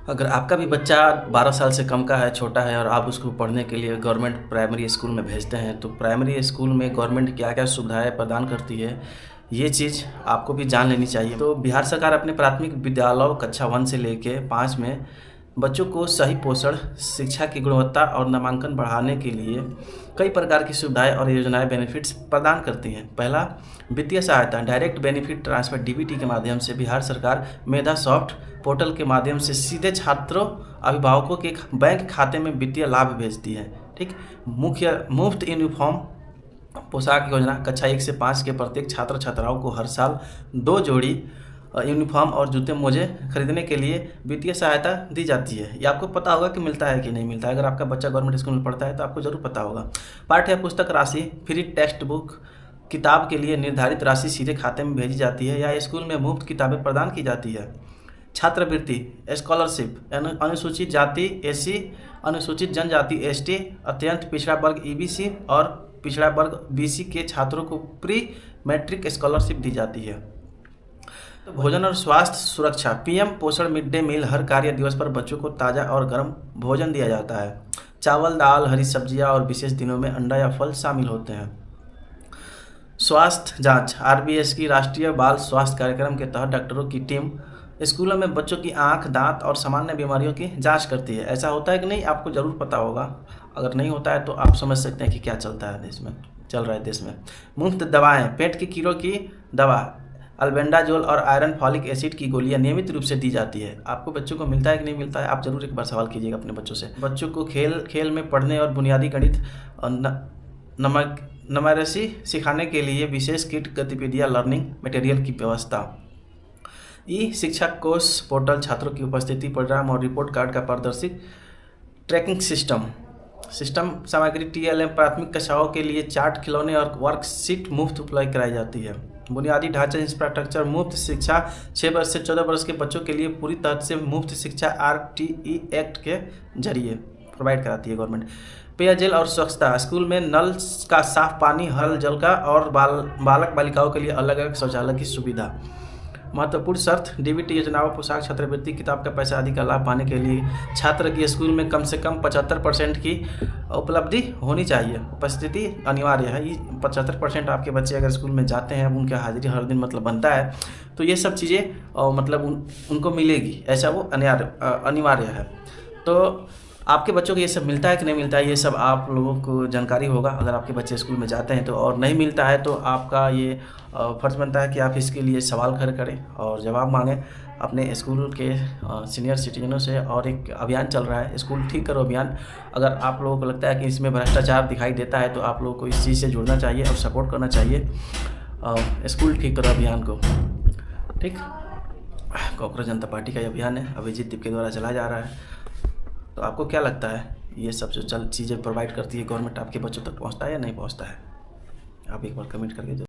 अगर आपका भी बच्चा 12 साल से कम का है, छोटा है और आप उसको पढ़ने के लिए गवर्नमेंट प्राइमरी स्कूल में भेजते हैं, तो प्राइमरी स्कूल में गवर्नमेंट क्या-क्या सुविधाएँ प्रदान करती है, ये चीज़ आपको भी जान लेनी चाहिए। तो बिहार सरकार अपने प्राथमिक विद्यालयों कक्षा 1 से लेके 5 में बच्चों को सही पोषण, शिक्षा की गुणवत्ता और नामांकन बढ़ाने के लिए कई प्रकार की सुविधाएँ और योजनाएँ बेनिफिट्स प्रदान करती हैं। पहला, वित्तीय सहायता डायरेक्ट बेनिफिट ट्रांसफर डीबीटी के माध्यम से बिहार सरकार मेधा सॉफ्ट पोर्टल के माध्यम से सीधे छात्रों अभिभावकों के बैंक खाते में वित्तीय लाभ भेजती है। ठीक, मुफ्त यूनिफॉर्म पोशाक योजना कक्षा 1 से 5 के प्रत्येक छात्र छात्राओं को हर साल 2 जोड़ी यूनिफॉर्म और जूते मोजे खरीदने के लिए वित्तीय सहायता दी जाती है। ये आपको पता होगा कि मिलता है कि नहीं मिलता है। अगर आपका बच्चा गवर्नमेंट स्कूल में पढ़ता है तो आपको जरूर पता होगा। पाठ्य पुस्तक राशि, फ्री टेक्स्ट बुक, किताब के लिए निर्धारित राशि सीधे खाते में भेजी जाती है या स्कूल में मुफ्त किताबें प्रदान की जाती है। छात्रवृत्ति स्कॉलरशिप अनुसूचित जाति एससी, अनुसूचित जनजाति एसटी, अत्यंत पिछड़ा वर्ग ईबीसी और पिछड़ा वर्ग बीसी के छात्रों को प्री मैट्रिक स्कॉलरशिप दी जाती है। तो भोजन और स्वास्थ्य सुरक्षा पीएम पोषण मिड डे मील हर कार्य दिवस पर बच्चों को ताज़ा और गर्म भोजन दिया जाता है। चावल, दाल, हरी सब्जियां और विशेष दिनों में अंडा या फल शामिल होते हैं। स्वास्थ्य जांच आरबीएस की राष्ट्रीय बाल स्वास्थ्य कार्यक्रम के तहत डॉक्टरों की टीम स्कूलों में बच्चों की आंख, दांत और सामान्य बीमारियों की जांच करती है। ऐसा होता है कि नहीं, आपको ज़रूर पता होगा। अगर नहीं होता है तो आप समझ सकते हैं कि क्या चल रहा है देश में। मुफ्त दवाएं, पेट के कीड़ों की दवा अल्बेंडाजोल और आयरन फॉलिक एसिड की गोलियां नियमित रूप से दी जाती है। आपको बच्चों को मिलता है कि नहीं मिलता है, आप जरूर एक बार सवाल कीजिएगा अपने बच्चों से। बच्चों को खेल में पढ़ने और बुनियादी गणित न्यूमेरेसी सिखाने के लिए विशेष किट गतिविधियां, लर्निंग मटेरियल की व्यवस्था। ई शिक्षा कोष पोर्टल छात्रों की उपस्थिति, परिणाम और रिपोर्ट कार्ड का पारदर्शी ट्रैकिंग सिस्टम सामग्री टीएलएम प्राथमिक कक्षाओं के लिए चार्ट, खिलौने और वर्कशीट मुफ्त उपलब्ध कराई जाती है। बुनियादी ढांचा इंफ्रास्ट्रक्चर, मुफ्त शिक्षा 6 वर्ष से 14 वर्ष के बच्चों के लिए पूरी तरह से मुफ्त शिक्षा आरटीई एक्ट के जरिए प्रोवाइड कराती है गवर्नमेंट। पेयजल और स्वच्छता, स्कूल में नल का साफ पानी, हल जल का और बालक बालिकाओं के लिए अलग अलग शौचालय की सुविधा। महत्वपूर्ण शर्त, डीबीटी योजनाओं, पोशाक, छात्रवृत्ति, किताब का पैसा आदि का लाभ पाने के लिए छात्र की स्कूल में कम से कम 75% की उपलब्धि होनी चाहिए। उपस्थिति अनिवार्य है। ये 75% आपके बच्चे अगर स्कूल में जाते हैं, उनका हाजिरी हर दिन मतलब बनता है, तो ये सब चीज़ें मतलब उनको मिलेगी, ऐसा वो अनिवार्य है। तो आपके बच्चों को ये सब मिलता है कि नहीं मिलता है, ये सब आप लोगों को जानकारी होगा अगर आपके बच्चे स्कूल में जाते हैं तो। और नहीं मिलता है तो आपका ये फ़र्ज़ बनता है कि आप इसके लिए सवाल खड़े करें और जवाब मांगें अपने स्कूल के सीनियर सिटीजनों से। और एक अभियान चल रहा है, स्कूल ठीक करो अभियान। अगर आप लोगों को लगता है कि इसमें भ्रष्टाचार दिखाई देता है तो आप लोगों को इस चीज़ से जुड़ना चाहिए और सपोर्ट करना चाहिए स्कूल ठीक करो अभियान को। ठीक, कांग्रेस जनता पार्टी का ये अभियान है, अभिजीत दीप के द्वारा चलाया जा रहा है। तो आपको क्या लगता है, ये सब जो चीज़ें प्रोवाइड करती है गवर्नमेंट आपके बच्चों तक पहुंचता है या नहीं पहुंचता है? आप एक बार कमेंट करके